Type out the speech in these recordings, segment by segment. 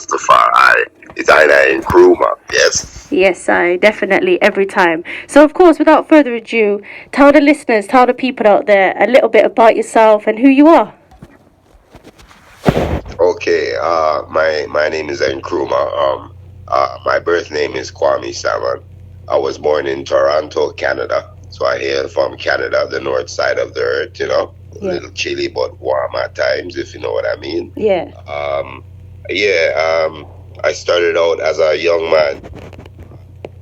Rastafari. It's in Nkrumah, yes. Yes, I definitely every time. So, of course, without further ado, tell the listeners, tell the people out there a little bit about yourself and who you are. Okay, my name is Nkrumah. My birth name is Kwame Salmon. I was born in Toronto, Canada. So I hail from Canada, the north side of the earth, a little chilly but warm at times, if you know what I mean. Yeah. I started out as a young man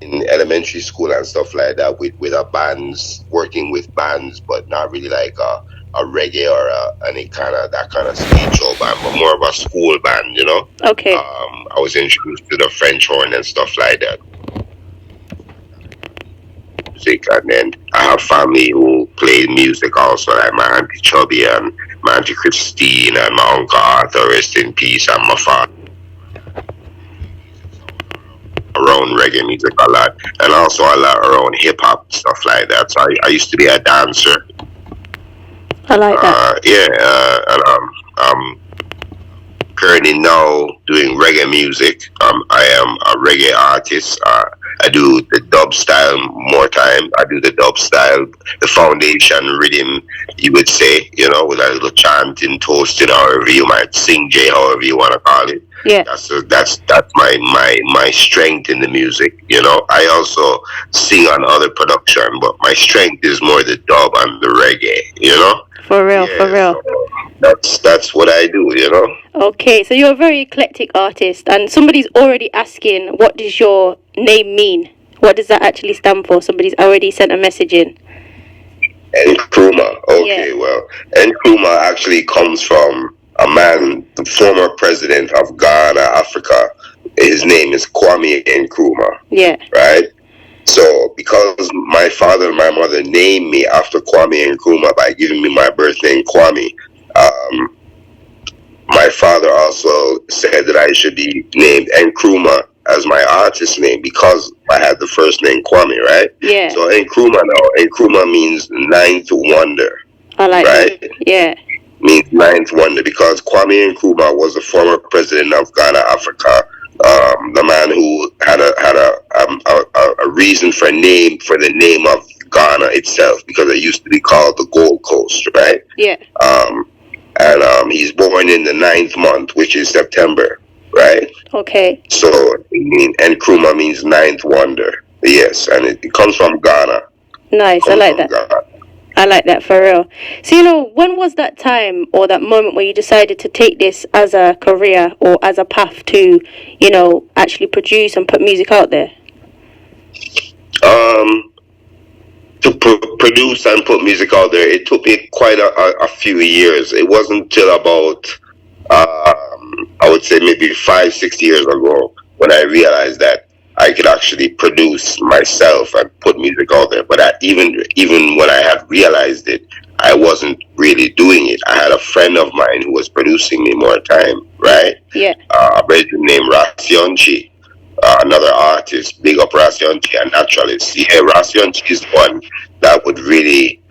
in elementary school and stuff like that with a bands, working with bands, but not really like a reggae or any kind of that kind of stage show band, but more of a school band, Okay. I was introduced to the French horn and stuff like that. Music, and then I have family who played music also, like my auntie Chubby and my auntie Christine and my uncle Arthur, rest in peace, and my father. Around reggae music a lot, and also a lot around hip hop stuff like that. So I used to be a dancer. I like that. And I'm currently now doing reggae music. I am a reggae artist. I do the dub style more time. I do the dub style, the foundation rhythm, you would say, with a little chanting, toasting, however you might sing, J, however you want to call it. Yeah. That's my strength in the music. I also sing on other production, but my strength is more the dub and the reggae. For real. So that's what I do. Okay, so you're a very eclectic artist, and somebody's already asking, what does your name mean? What does that actually stand for? Somebody's already sent a message in. Nkrumah. Okay, well, Nkrumah actually comes from a man, the former president of Ghana, Africa. His name is Kwame Nkrumah. Yeah. Right? So, because my father and my mother named me after Kwame Nkrumah by giving me my birth name, Kwame, my father also said that I should be named Nkrumah as my artist name because I had the first name Kwame, right? Yeah. So Nkrumah means ninth wonder. I like right? that. Yeah. Means ninth wonder because Kwame Nkrumah was the former president of Ghana, Africa. The man who had a reason for the name of Ghana itself because it used to be called the Gold Coast, right? Yeah. And he's born in the 9th month, which is September, right? Okay. So Nkrumah means ninth wonder. Yes, and it comes from Ghana. Nice, I like that. Ghana. I like that, for real. So, when was that time or that moment where you decided to take this as a career or as a path to, actually produce and put music out there? To produce and put music out there, it took me quite a few years. It wasn't until about, I would say maybe 5-6 years ago when I realized that I could actually produce myself and put music out there. But even when I had realized it, I wasn't really doing it. I had a friend of mine who was producing me more time, right? Yeah. A brother named Rasionchi, another artist, big up Rasionchi, a naturalist. Yeah, Rasionchi is one that would really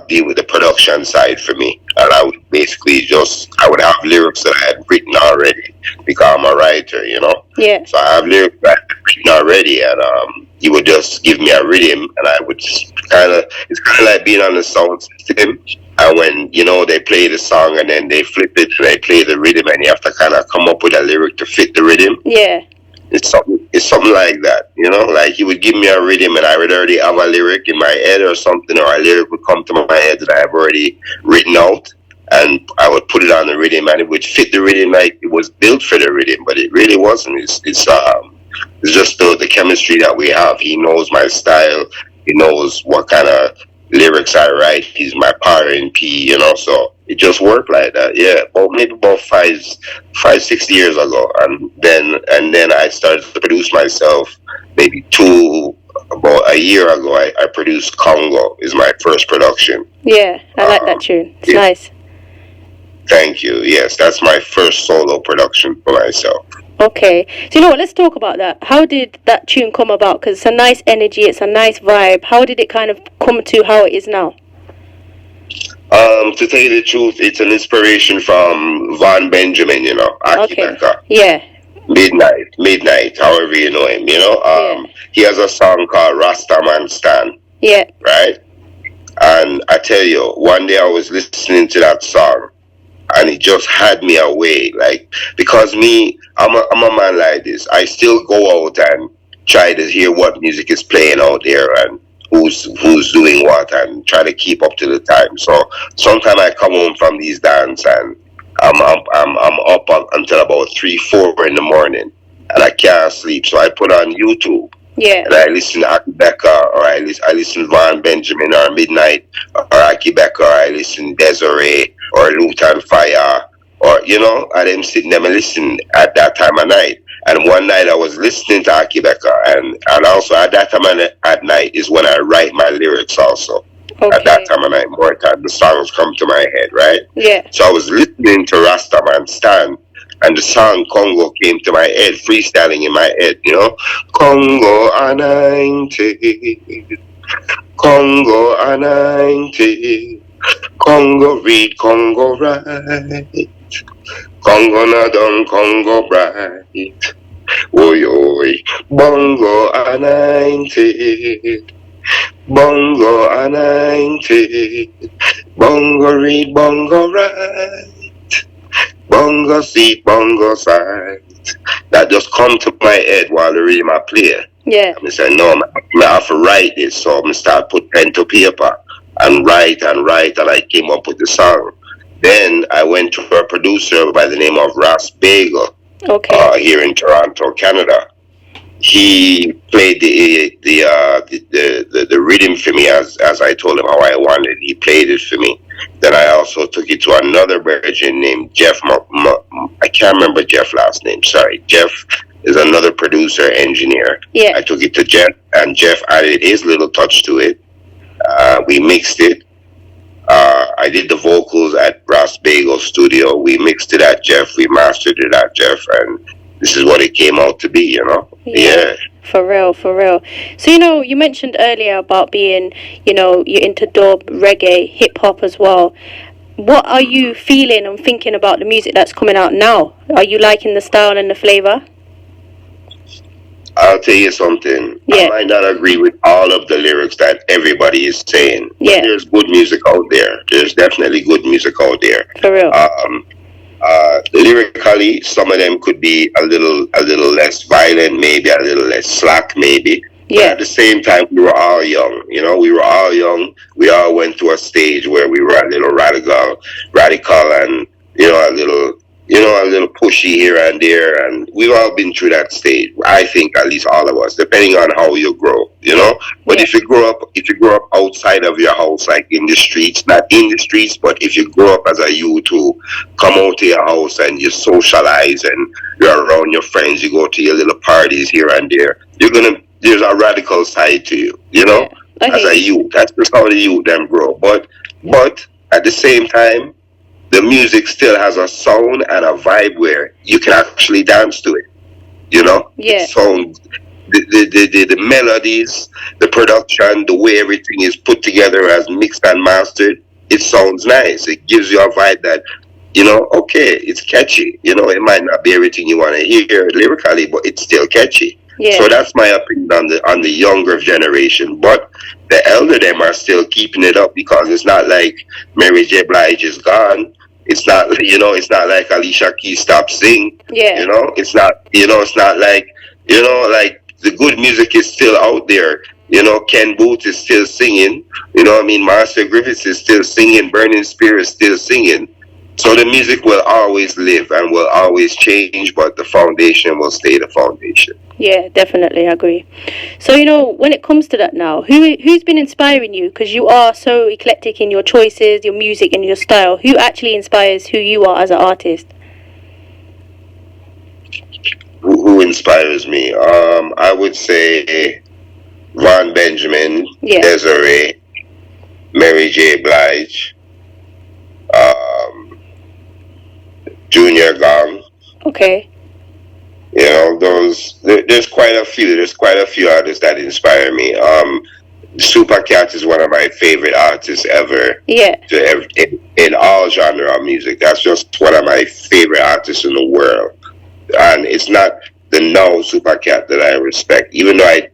deal with the production side for me. And I would basically I would have lyrics that I had written already because I'm a writer, Yeah. So I have lyrics that I had written already, and he would just give me a rhythm, and I would it's kind of like being on the sound system. And when, they play the song and then they flip it and they play the rhythm and you have to kind of come up with a lyric to fit the rhythm. Yeah. It's something like that, like he would give me a rhythm and I would already have a lyric in my head or something, or a lyric would come to my head that I have already written out, and I would put it on the rhythm and it would fit the rhythm like it was built for the rhythm, but it really wasn't. It's just the chemistry that we have. He knows my style. He knows what kind of lyrics I write. He's my partner in P, so it just worked like that. Yeah, maybe about 5-6 years ago, and then I started to produce myself. Maybe about a year ago, I produced Congo. Is my first production. Yeah, I like that tune. It's nice. Thank you. Yes, that's my first solo production for myself. Okay, so let's talk about that. How did that tune come about? Because it's a nice energy, it's a nice vibe. How did it kind of come to how it is now? To tell you the truth, it's an inspiration from Von Benjamin, Okay. Yeah, Midnight, however you know him, Yeah. he has a song called Rastaman Stan, Yeah. right? And I tell you, one day I was listening to that song, and it just had me away. Like, because I'm a man like this. I still go out and try to hear what music is playing out there and who's doing what, and try to keep up to the time. So sometimes I come home from these dance and I'm up until about 3, 4 in the morning, and I can't sleep. So I put on YouTube Yeah. and I listen to Akibeka, or I listen to Von Benjamin, or Midnight, or Akibeka, or I listen to Desiree, or Lutan Fire, or and I'm sitting there and listen at that time of night. And one night I was listening to Akibeka, and also at that time at night is when I write my lyrics also. At that Okay. time of night, more time the songs come to my head, right? Yeah. So I was listening to Rastaman Stan, and the song Congo came to my head, freestyling in my head, Congo anointed, Congo anointed, Congo read, Congo write, Congo not done, Congo bright, oi oi, Bongo anointed, Bongo anointed, Bongo read, Bongo write, Bongo seat, bongo side. That just come to my head while the rhythm I play. Yeah. I say, no, I have to write this. So I start put pen to paper and write, and I came up with the song. Then I went to a producer by the name of Ross Bagel, Okay. here in Toronto, Canada. He played the rhythm for me as I told him how I wanted. He played it for me. Then I also took it to another virgin named Jeff. I can't remember Jeff's last name. Sorry, Jeff is another producer engineer. Yeah. I took it to Jeff, and Jeff added his little touch to it. We mixed it. I did the vocals at Ross Bagel Studio. We mixed it at Jeff. We mastered it at Jeff, and this is what it came out to be. Yeah. For real, for real. So, you mentioned earlier about being, you're into dub, reggae, hip hop as well. What are you feeling and thinking about the music that's coming out now? Are you liking the style and the flavor? I'll tell you something. Yeah. I might not agree with all of the lyrics that everybody is saying. Yeah. But there's good music out there. There's definitely good music out there. For real. Lyrically, some of them could be a little less violent, maybe a little less slack, maybe. Yeah. But at the same time, we were all young. We were all young. We all went through a stage where we were a little radical, and a little pushy here and there. And we've all been through that stage. I think at least all of us, depending on how you grow. But Yeah. if you grow up outside of your house, like in the streets, not in the streets, but if you grow up as a youth who come out to your house and you socialize and you're around your friends, you go to your little parties here and there, there's a radical side to you, Yeah. as a youth. That's just how the youth them grow. But at the same time, the music still has a sound and a vibe where you can actually dance to it. Yeah. It sounds, the melodies, the production, the way everything is put together as mixed and mastered, it sounds nice. It gives you a vibe that, okay, it's catchy. It might not be everything you want to hear lyrically, but it's still catchy. Yeah. So that's my opinion on the younger generation. But the elder them are still keeping it up, because it's not like Mary J. Blige is gone. It's not, it's not like Alicia Keys stopped singing. Yeah. It's not, it's not like, like the good music is still out there. Ken Booth is still singing. Marcia Griffiths is still singing. Burning Spear is still singing. So the music will always live and will always change, but the foundation will stay the foundation. Yeah, definitely, I agree. So, when it comes to that now, who's been inspiring you? Because you are so eclectic in your choices, your music, and your style. Who actually inspires who you are as an artist? Who inspires me? I would say Von Benjamin, Yeah. Desiree, Mary J. Blige, Junior Gong. Okay. There's quite a few. There's quite a few artists that inspire me. Super Cat is one of my favorite artists ever. Yeah. In all genre of music. That's just one of my favorite artists in the world. and it's not the no super cat that I respect. Even though I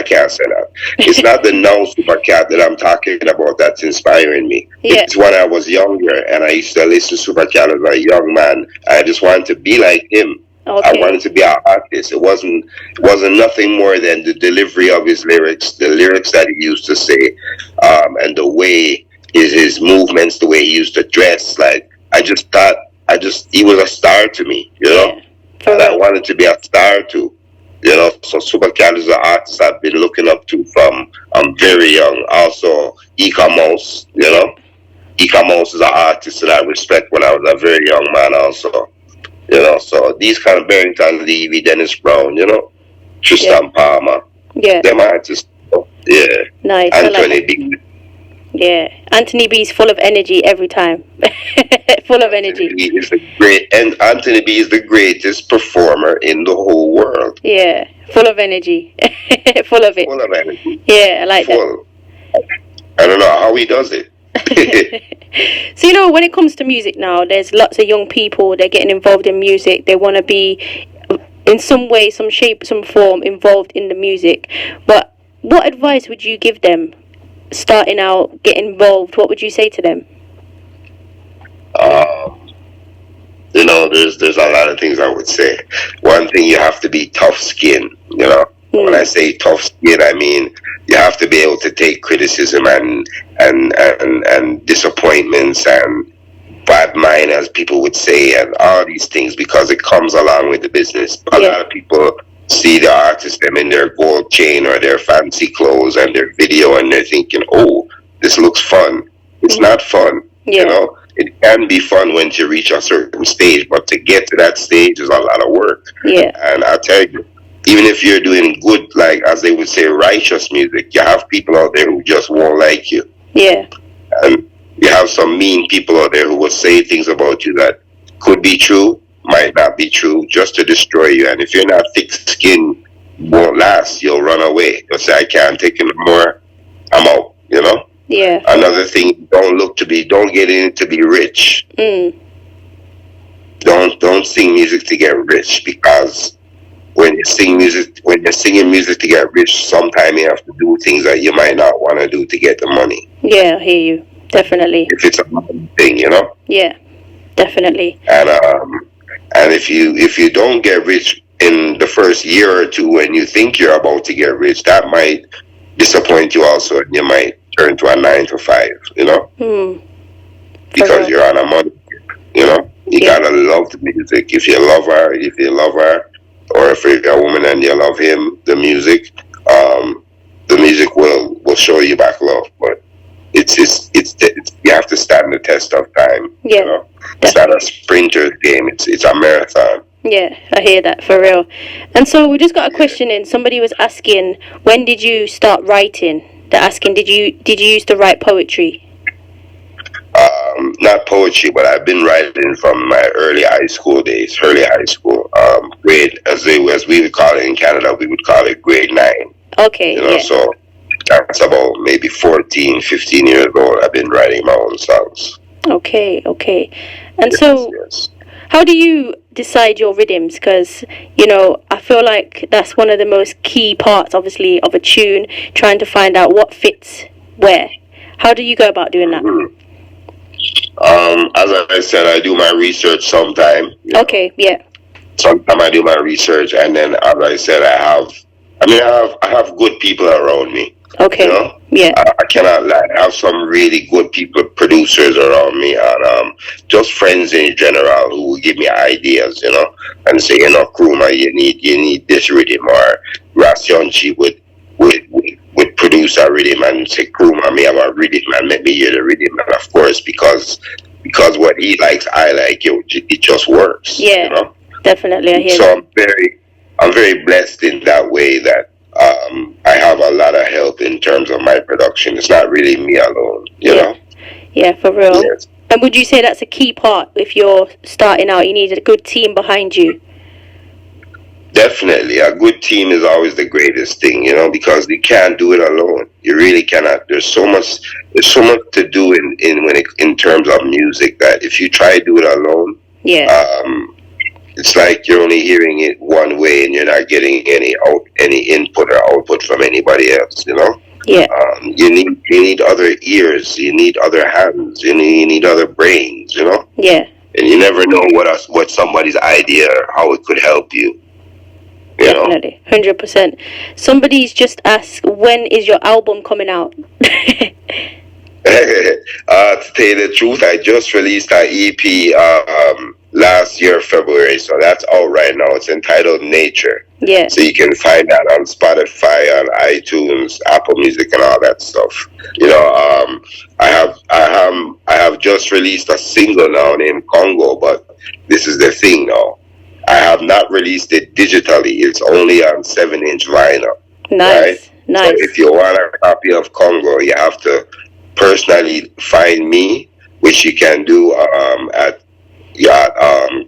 can't say that. It's not the no super cat that I'm talking about that's inspiring me. Yeah. It's when I was younger and I used to listen to super cat as a young man. I just wanted to be like him. I Okay. wanted to be an artist. It wasn't nothing more than the delivery of his lyrics, the lyrics that he used to say, and the way his movements, the way he used to dress. Like I just thought, he was a star to me, you know. Yeah. For And I real. wanted to be a star too, you know. So Super Cat is an artist I've been looking up to from I'm very young. Also, Mouse, you know. Mouse is an artist that I respect when I was a very young man also. You know, so these kind of Barrington Levy, Dennis Brown, you know, Tristan Palmer, Yeah. them artists, yeah, Nice. I like Anthony that. B. Yeah. Anthony B's full of energy every time. Full of energy. Anthony B is the greatest performer in the whole world. Yeah. Full of energy. Full of it. Full of energy. Yeah, I like that. Full. I don't know how he does it. So, you know, when it comes to music now, there's lots of young people, they're getting involved in music. They want to be, in some way, some shape, some form, involved in the music. But what advice would you give them starting out, getting involved? What would you say to them? You know, there's a lot of things I would say. One thing, you have to be tough skin, you know. When I say tough skin, I mean you have to be able to take criticism and disappointments and bad mind, as people would say, and all these things, because it comes along with the business. A lot of people see the artist, them in their gold chain or their fancy clothes and their video, and they're thinking, oh, this looks fun. It's not fun, you know. It can be fun when you reach a certain stage, but to get to that stage is a lot of work. Yeah. And I'll tell you, even if you're doing good, like as they would say, righteous music, you have people out there who just won't like you. Yeah. And you have some mean people out there who will say things about you that could be true, might not be true, just to destroy you. And if you're not thick-skinned, won't last. You'll run away. You'll say, I can't take it no more. I'm out, you know? Yeah. Another thing, don't get in it to be rich. Don't sing music to get rich, because when you're singing music to get rich, sometimes you have to do things that you might not want to do to get the money. Yeah, I hear you. Definitely. If it's a money thing, you know? Yeah, definitely. And if you don't get rich in the first year or two when you think you're about to get rich, that might disappoint you also, and you might turn to a 9 to 5, you know? Because you're on a money, you know? You gotta love the music. If you love her, or if you're a woman and you love him, the music will show you back love. But it's you have to stand the test of time. Yeah, you know? It's not a sprinter's game. It's a marathon. Yeah, I hear that, for real. And so we just got a question in. Somebody was asking, when did you start writing? They're asking, did you used to write poetry? Not poetry, but I've been writing from my early high school days. Grade, as we would call it in Canada, we would call it grade 9. Okay, you know, so that's about maybe 14, 15 years old. I've been writing my own songs. Okay. And so, how do you decide your rhythms? Because, you know, I feel like that's one of the most key parts, obviously, of a tune, trying to find out what fits where. How do you go about doing that? As I said, I do my research sometime. Okay, yeah. Sometimes I do my research, and then, as I said, I have good people around me. Okay. You know? Yeah. I cannot lie. I have some really good people, producers around me, and just friends in general who will give me ideas, you know, and say, you know, Nkrumah, you need this rhythm, or Rasionchi would produce a rhythm and say, Nkrumah, me have a rhythm, and let me hear the rhythm, and of course, because what he likes, I like it just works. Yeah. You know? Definitely, I hear so that. I'm very blessed in that way that I have a lot of help in terms of my production. It's not really me alone, you know? Yeah, for real. Yes. And would you say that's a key part if you're starting out? You need a good team behind you. Definitely. A good team is always the greatest thing, you know, because you can't do it alone. You really cannot. There's so much to do in terms of music that if you try to do it alone, it's like you're only hearing it one way and you're not getting any input or output from anybody else, you know. Yeah. You need other ears, you need other hands, you need other brains, you know. Yeah. And you never know what somebody's idea or how it could help you. You Definitely, 100%. Somebody's just asked, when is your album coming out? To tell you the truth, I just released an EP last year, February, so that's out right now. It's entitled Nature. Yeah. So you can find that on Spotify, on iTunes, Apple Music, and all that stuff. You know, I have just released a single now named Congo, but this is the thing now. I have not released it digitally. It's only on 7-inch vinyl. Nice. Right? Nice. So if you want a copy of Congo, you have to personally find me, which you can do at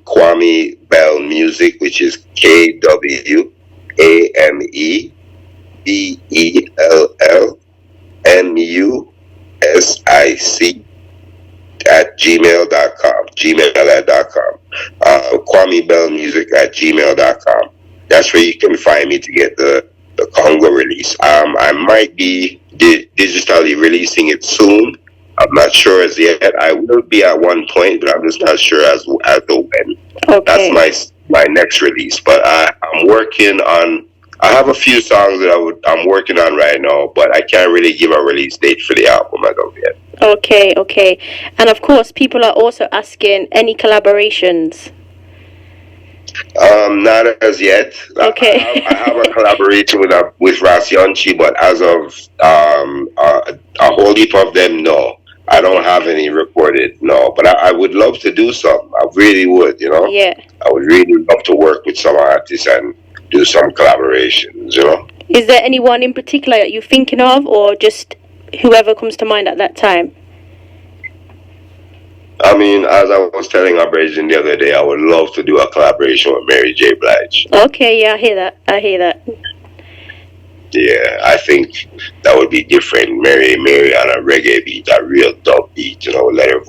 Kwame Bell Music, which is KWAMEBELLMUSIC at gmail.com. Kwame Bell Music at gmail.com. That's where you can find me to get the Congo release. I might be digitally releasing it soon. I'm not sure as yet. I will be at one point, but I'm just not sure as to when. Okay. That's my next release. But I'm working on. I have a few songs that I'm working on right now, but I can't really give a release date for the album as of yet. Okay. And of course, people are also asking, any collaborations? Not as yet. Okay. I have a collaboration with Rasionchi, but as of a whole heap of them, no. I don't have any recorded, no. But I would love to do some. I really would, you know. Yeah. I would really love to work with some artists and do some collaborations, you know. Is there anyone in particular that you're thinking of, or just whoever comes to mind at that time? I mean, as I was telling our Bridget the other day, I would love to do a collaboration with Mary J. Blige. Okay, yeah, I hear that. Yeah, I think that would be different. Mary on a reggae beat, a real dub beat, you know, let her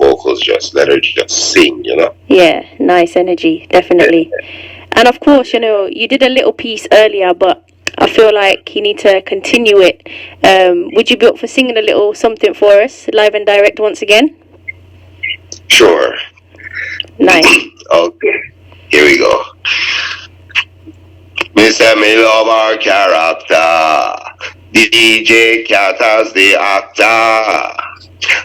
just sing, you know. Yeah, nice energy, definitely. And of course, you know, you did a little piece earlier, but I feel like you need to continue it. Would you be up for singing a little something for us, live and direct once again? Sure. Nice. Okay, here we go. Me say me love our character. The djkat as the actor.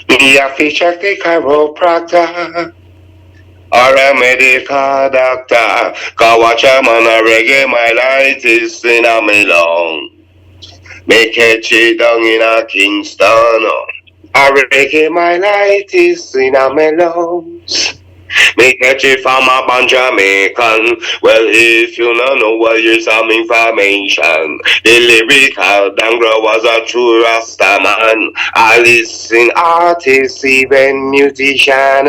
Me a fi check the chiropractor. Or a medical doctor. Cause watch a man a reggae, my light is in a me long. Me catch it down in a Kingston. A reggae, my light is in a me lungs. Me catch it from a bunch Jamaican. Well, if you don't know, well, here's some information. The lyrical Dangra was a true Rasta man. I listen artist, even musician.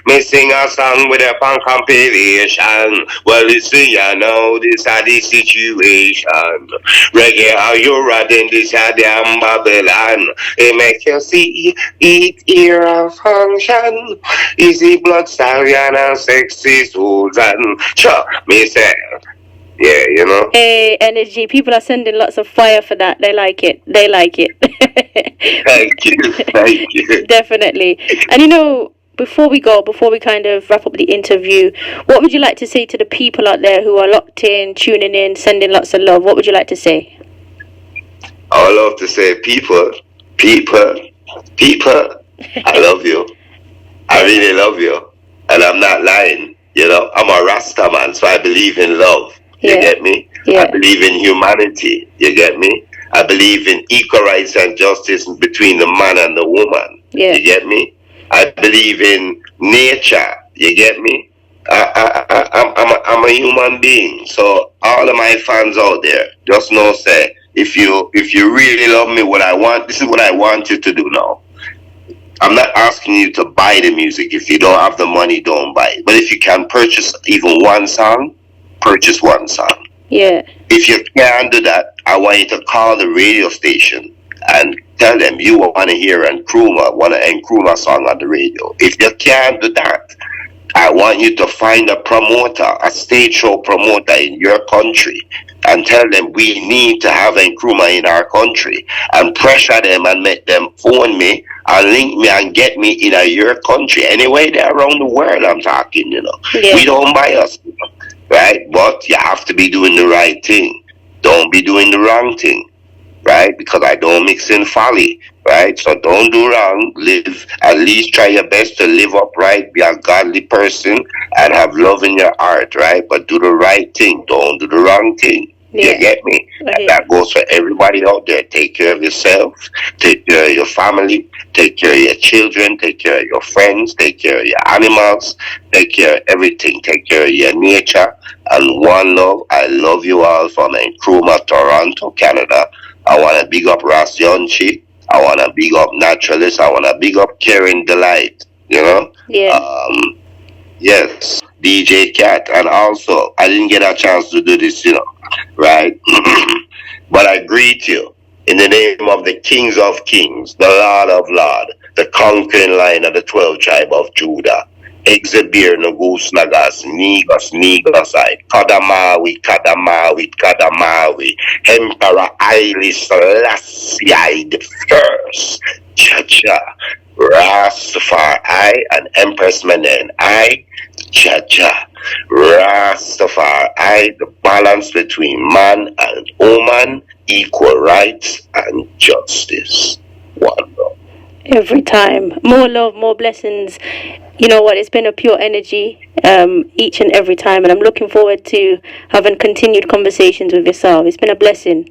Me sing a song with a punk compilation. Well, listen, you know, this is the situation. Reggae, how you riding this a damn Babylon. It make you see, eat, hear, and function. Easy blood stallion and sexy Susan. Sure, me say, yeah, you know. Hey, energy. People are sending lots of fire for that. They like it. Thank you. Definitely. And you know, before we kind of wrap up the interview, what would you like to say to the people out there who are locked in, tuning in, sending lots of love? What would you like to say? I would love to say, people, I love you. I really love you. And I'm not lying. You know, I'm a Rasta man, so I believe in love. You get me? Yeah. I believe in humanity. You get me? I believe in equal rights and justice between the man and the woman. Yeah. You get me? I believe in nature. You get me? I'm a human being. So all of my fans out there, just know, say, if you really love me, this is what I want you to do now. I'm not asking you to buy the music. If you don't have the money, don't buy it. But if you can purchase even one song, purchase one song. Yeah. If you can't do that, I want you to call the radio station and tell them you want to hear Nkrumah song on the radio. If you can't do that, I want you to find a promoter, a stage show promoter in your country, and tell them we need to have Nkrumah in our country, and pressure them and make them phone me and link me and get me in your country. Anyway, they're around the world I'm talking, Yeah. We don't buy us, right? But you have to be doing the right thing. Don't be doing the wrong thing, right? Because I don't mix in folly, right? So don't do wrong. Live, at least try your best to live upright, be a godly person, and have love in your heart, right? But do the right thing. Don't do the wrong thing. Yeah. You get me? Okay. That goes for everybody out there. Take care of yourself. Take care of your family. Take care of your children. Take care of your friends. Take care of your animals. Take care of everything. Take care of your nature. And one love. I love you all from Nkrumah, Toronto, Canada. I want to big up Ras Yonchi. I want to big up Naturalist. I want to big up Caring Delight. Yeah. Yes, djkat. And also, I didn't get a chance to do this, right? But I greet you in the name of the Kings of Kings, the Lord of Lords, the conquering lion of the 12 tribe of Judah. Exabir Nagus Nagas, Negus, Negosite, Kadamawi, Kadamawi, Kadamawi, Emperor Haile Selassie the first, Cha-cha, Rastafari, and Empress Menen I, Cha-cha, Rastafari, the balance between man and woman, equal rights and justice. One love. Every time. More love, more blessings. You know what? It's been a pure energy each and every time, and I'm looking forward to having continued conversations with yourself. It's been a blessing.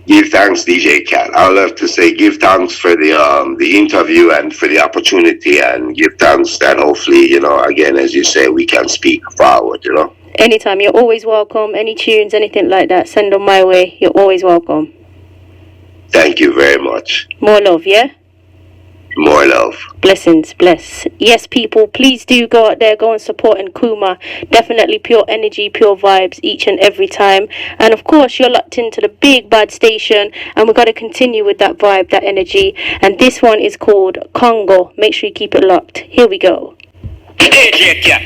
Give thanks, djkat. I would love to say give thanks for the interview and for the opportunity, and give thanks that hopefully, again, as you say, we can speak forward, Anytime. You're always welcome. Any tunes, anything like that, send them my way. You're always welcome. Thank you very much. More love, yeah? More love. Blessings, bless. Yes, people, please do go out there, go and support Nkrumah. Definitely pure energy, pure vibes each and every time. And of course, you're locked into the big bad station, and we've got to continue with that vibe, that energy. And this one is called Congo. Make sure you keep it locked. Here we go. djkat,